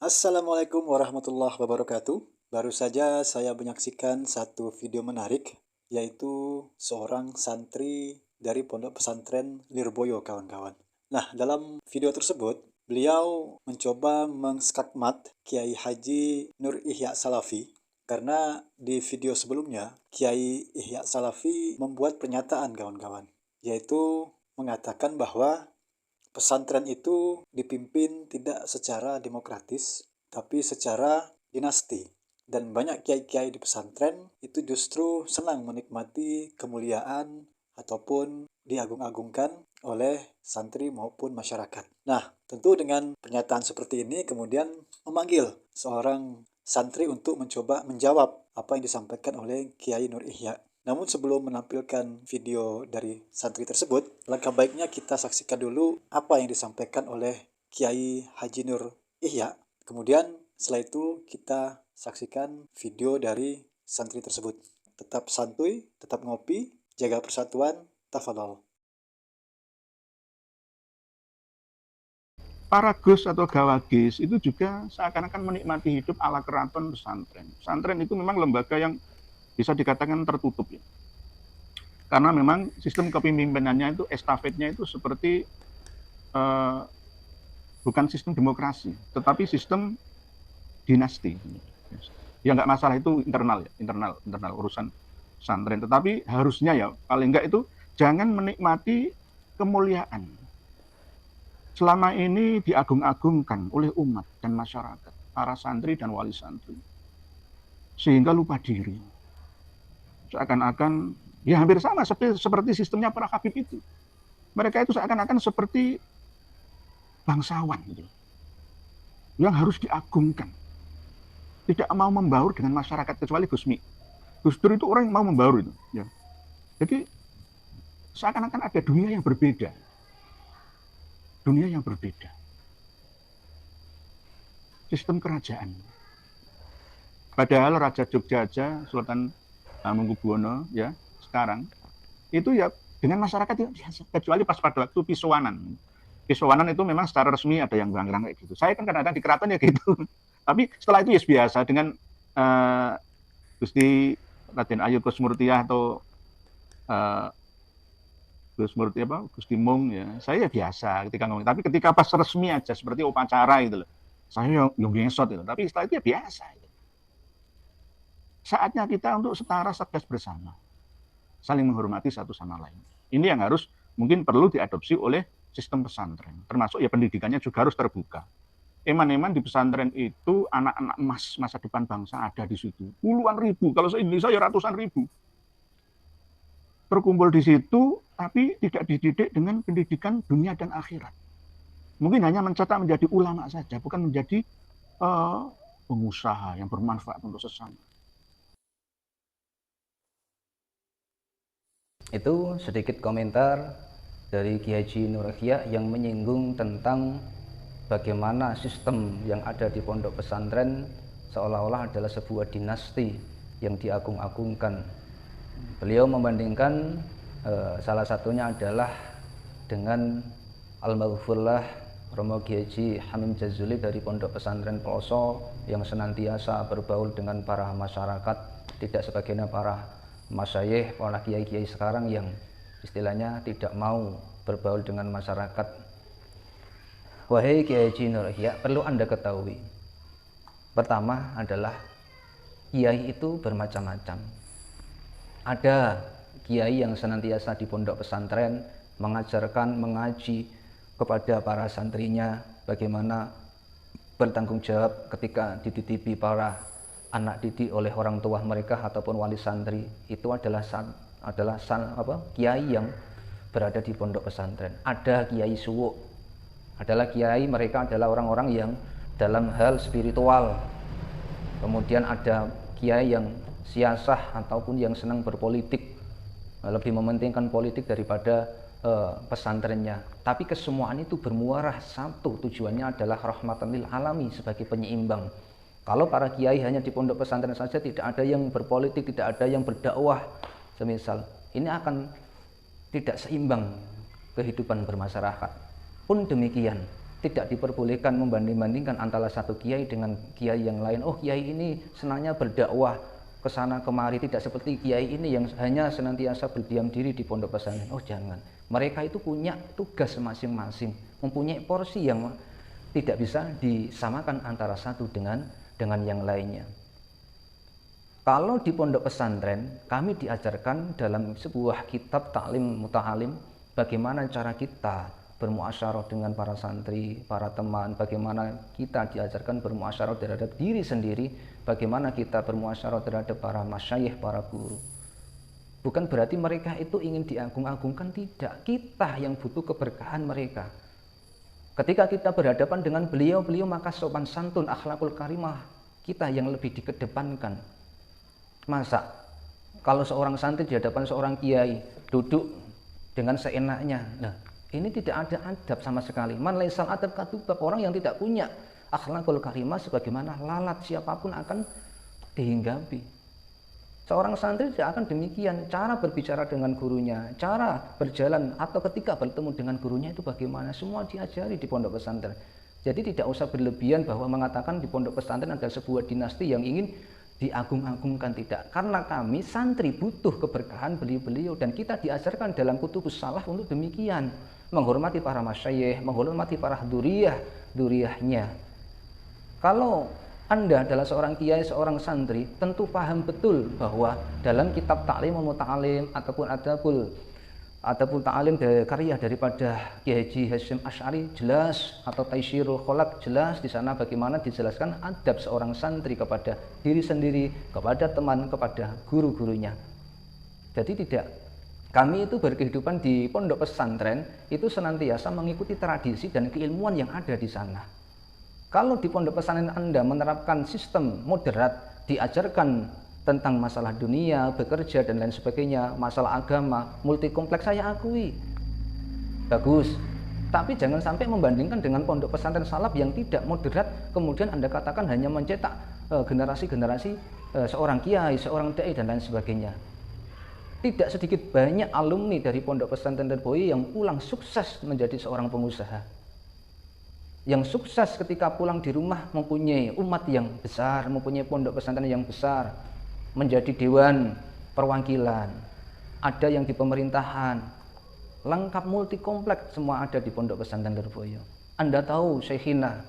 Assalamualaikum warahmatullahi wabarakatuh. Baru saja saya menyaksikan satu video menarik, yaitu seorang santri dari Pondok Pesantren Lirboyo, kawan-kawan. Nah, dalam video tersebut, beliau mencoba mengskakmat Kiai Haji Nur Ihya Salafi, karena di video sebelumnya, Kiai Ihya Salafi membuat pernyataan, kawan-kawan, yaitu mengatakan bahwa pesantren itu dipimpin tidak secara demokratis, tapi secara dinasti. Dan banyak kiai-kiai di pesantren itu justru senang menikmati kemuliaan ataupun diagung-agungkan oleh santri maupun masyarakat. Nah, tentu dengan pernyataan seperti ini kemudian memanggil seorang santri untuk mencoba menjawab apa yang disampaikan oleh Kiai Nur Ihya. Namun sebelum menampilkan video dari santri tersebut, langkah baiknya kita saksikan dulu apa yang disampaikan oleh Kiai Haji Nur Ihya. Kemudian setelah itu kita saksikan video dari santri tersebut. Tetap santuy, tetap ngopi, jaga persatuan, tafadhol. Para gus atau gawagis itu juga seakan-akan menikmati hidup ala keraton pesantren. Pesantren itu memang lembaga yang bisa dikatakan tertutup ya. Karena memang sistem kepemimpinannya itu, estafetnya itu seperti bukan sistem demokrasi, tetapi sistem dinasti. Ya nggak masalah, itu internal ya, internal urusan pesantren. Tetapi harusnya ya paling nggak itu jangan menikmati kemuliaan selama ini diagung-agungkan oleh umat dan masyarakat, para santri dan wali santri, sehingga lupa diri. Seakan-akan ya hampir sama seperti sistemnya para habib itu. Mereka itu seakan-akan seperti bangsawan gitu, yang harus diagungkan, tidak mau membaur dengan masyarakat kecuali Gusmi. Gus Dur itu orang yang mau membaur itu. Ya. Jadi seakan-akan ada dunia yang berbeda, sistem kerajaan. Padahal Raja Jogja aja, Sultan Hamengkubuwono ya sekarang itu ya dengan masyarakat ya biasa, kecuali pas pada waktu Pisowanan. Pisowanan itu memang secara resmi ada yang bilang kayak gitu. Saya kan kadang-kadang di keraton ya gitu. Tapi setelah itu ya biasa dengan Gusti Raden Ayu Kusmurtiah atau Gus Murti apa Gusti Mung ya, saya ya biasa ketika ngomong. Tapi ketika pas resmi aja seperti upacara gitu loh, saya yang ngesot itu. Tapi setelah itu ya biasa. Gitu. Saatnya kita untuk setara satgas bersama, saling menghormati satu sama lain. Ini yang harus mungkin perlu diadopsi oleh sistem pesantren. Termasuk ya pendidikannya juga harus terbuka. Eman-eman di pesantren itu anak-anak emas masa depan bangsa ada di situ. Puluhan ribu, kalau se-Indonesia ya ratusan ribu. Berkumpul di situ, tapi tidak dididik dengan pendidikan dunia dan akhirat. Mungkin hanya mencetak menjadi ulama saja, bukan menjadi pengusaha yang bermanfaat untuk sesama. Itu sedikit komentar dari Kiai Haji Nur Ihya yang menyinggung tentang bagaimana sistem yang ada di pondok pesantren seolah-olah adalah sebuah dinasti yang diagung-agungkan. Beliau membandingkan salah satunya adalah dengan almarhumlah Romo Kiai Haji Hamim Jazuli dari pondok pesantren Peloso yang senantiasa berbaur dengan para masyarakat, tidak sebagaimana para masyayikh, para kiai-kiai sekarang yang istilahnya tidak mau berbaur dengan masyarakat. Wahai Kiai Haji Nur Ihya, perlu Anda ketahui, pertama adalah kiai itu bermacam-macam. Ada kiai yang senantiasa di pondok pesantren mengajarkan, mengaji kepada para santrinya bagaimana bertanggung jawab ketika dititipi para anak didik oleh orang tua mereka ataupun wali santri. Itu adalah kiai yang berada di pondok pesantren. Ada kiai suwuk, adalah kiai, mereka adalah orang-orang yang dalam hal spiritual. Kemudian ada kiai yang siasah ataupun yang senang berpolitik, lebih mementingkan politik daripada pesantrennya. Tapi kesemuaan itu bermuara satu, tujuannya adalah rahmatan lil alamin, sebagai penyeimbang. Kalau para kiai hanya di pondok pesantren saja, tidak ada yang berpolitik, tidak ada yang berdakwah, semisal, ini akan tidak seimbang kehidupan bermasyarakat. Pun demikian, Tidak diperbolehkan membanding-bandingkan antara satu kiai dengan kiai yang lain. Oh, kiai ini senangnya berdakwah ke sana kemari, tidak seperti kiai ini yang hanya senantiasa berdiam diri di pondok pesantren. Oh, jangan. Mereka itu punya tugas masing-masing, mempunyai porsi yang tidak bisa disamakan antara satu dengan yang lainnya. Kalau di pondok pesantren, kami diajarkan dalam sebuah kitab taklim muta'alim bagaimana cara kita bermuasyarah dengan para santri, para teman, bagaimana kita diajarkan bermuasyarah terhadap diri sendiri, bagaimana kita bermuasyarah terhadap para masyayikh, para guru. Bukan berarti mereka itu ingin diagung-agungkan, tidak. Kita yang butuh keberkahan mereka. Ketika kita berhadapan dengan beliau-beliau, maka sopan santun, akhlakul karimah kita yang lebih dikedepankan. Masa kalau seorang santri di hadapan seorang kiai duduk dengan seenaknya, nah ini tidak ada adab sama sekali. Man laisal adab katubab, orang yang tidak punya akhlakul karimah sebagaimana lalat siapapun akan dihinggapi. Seorang santri tidak akan demikian. Cara berbicara dengan gurunya, cara berjalan atau ketika bertemu dengan gurunya itu bagaimana, semua diajari di pondok pesantren. Jadi tidak usah berlebihan bahwa mengatakan di pondok pesantren ada sebuah dinasti yang ingin diagung-agungkan, tidak. Karena kami santri butuh keberkahan beliau-beliau dan kita diajarkan dalam kutubus salah untuk demikian. Menghormati para masyayikh, menghormati para duriyahnya. Kalau Anda adalah seorang kiai, seorang santri, tentu paham betul bahwa dalam kitab Ta'lim Muta'alim ataupun ta'alim dari karya daripada Kiai Haji Hasyim Asy'ari jelas, atau Taisirul Kholaq jelas di sana bagaimana dijelaskan adab seorang santri kepada diri sendiri, kepada teman, kepada guru-gurunya. Jadi tidak, kami itu berkehidupan di pondok pesantren itu senantiasa mengikuti tradisi dan keilmuan yang ada di sana. Kalau di pondok pesantren Anda menerapkan sistem moderat, diajarkan tentang masalah dunia, bekerja dan lain sebagainya, masalah agama, multi kompleks, saya akui bagus. Tapi jangan sampai membandingkan dengan pondok pesantren salaf yang tidak moderat, kemudian Anda katakan hanya mencetak generasi-generasi seorang kiai, seorang dai dan lain sebagainya. Tidak sedikit banyak alumni dari pondok pesantren Lirboyo yang pulang sukses menjadi seorang pengusaha. Yang sukses ketika pulang di rumah mempunyai umat yang besar, mempunyai pondok pesantren yang besar, menjadi dewan perwakilan, ada yang di pemerintahan, lengkap multi kompleks, semua ada di pondok pesantren Lirboyo. Anda tahu Syekhina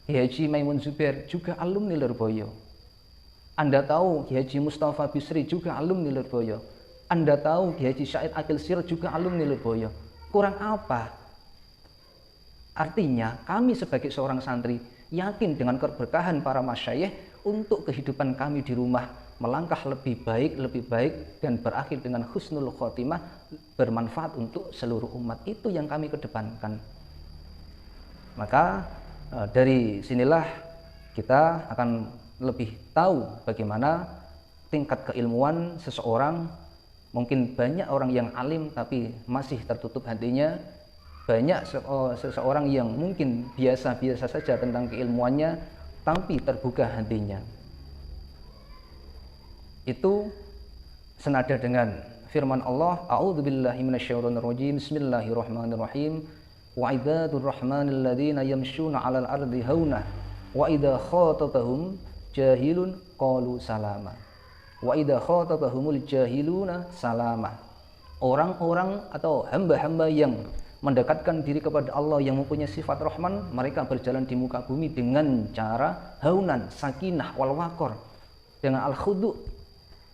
Haji Maimun Zubair juga alumni Lirboyo. Anda tahu Haji Mustafa Bisri juga alumni Lirboyo. Anda tahu Haji Syahid Akil Sir juga alumni Lirboyo. Kurang apa? Artinya kami sebagai seorang santri yakin dengan keberkahan para masyayikh untuk kehidupan kami di rumah melangkah lebih baik dan berakhir dengan husnul khotimah, bermanfaat untuk seluruh umat. Itu yang kami kedepankan. Maka dari sinilah kita akan lebih tahu bagaimana tingkat keilmuan seseorang. Mungkin banyak orang yang alim tapi masih tertutup hatinya, banyak seseorang yang mungkin biasa-biasa saja tentang keilmuannya tapi terbuka hatinya. Itu senada dengan firman Allah, a'udzubillahi minasyaitonirrajim, bismillahirrahmanirrahim, wa ibadur rahmanil ladzina yamshuna 'alal ardi hauna wa idza khatabahum jahilun qalu salama wa idza khatabahumul jahiluna salama. Orang-orang atau hamba-hamba yang mendekatkan diri kepada Allah, yang mempunyai sifat Rahman, mereka berjalan di muka bumi dengan cara haunan, sakinah, wal waqar, dengan al-khudu',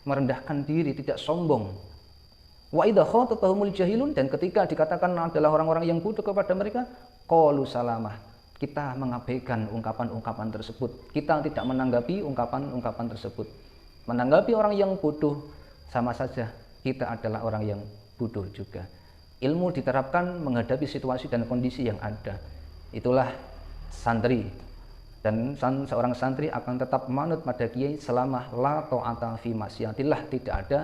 merendahkan diri, tidak sombong. Wa idza khatabahumul jahilun, dan ketika dikatakan adalah orang-orang yang bodoh kepada mereka, qalu salamah, kita mengabaikan ungkapan-ungkapan tersebut. Kita tidak menanggapi ungkapan-ungkapan tersebut. Menanggapi orang yang bodoh sama saja kita adalah orang yang bodoh juga. Ilmu diterapkan menghadapi situasi dan kondisi yang ada. Itulah santri. Dan seorang santri akan tetap manut pada kiai selama la ta'ata fi maksiatillah, tidak ada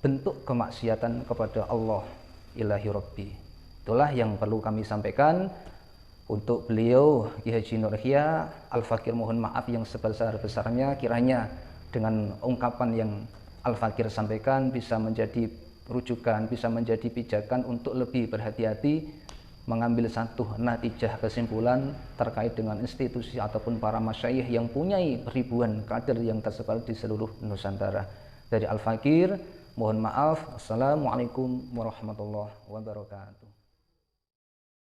bentuk kemaksiatan kepada Allah ilahi rabbi. Itulah yang perlu kami sampaikan untuk beliau Kiai Haji Nurhia Al-Fakir. Mohon maaf yang sebesar-besarnya, kiranya dengan ungkapan yang Al-Fakir sampaikan bisa menjadi rujukan, bisa menjadi pijakan untuk lebih berhati-hati mengambil satu natijah kesimpulan terkait dengan institusi ataupun para masyayikh yang punya ribuan kader yang tersebar di seluruh Nusantara. Dari Al-Fakir, mohon maaf. Assalamualaikum warahmatullahi wabarakatuh.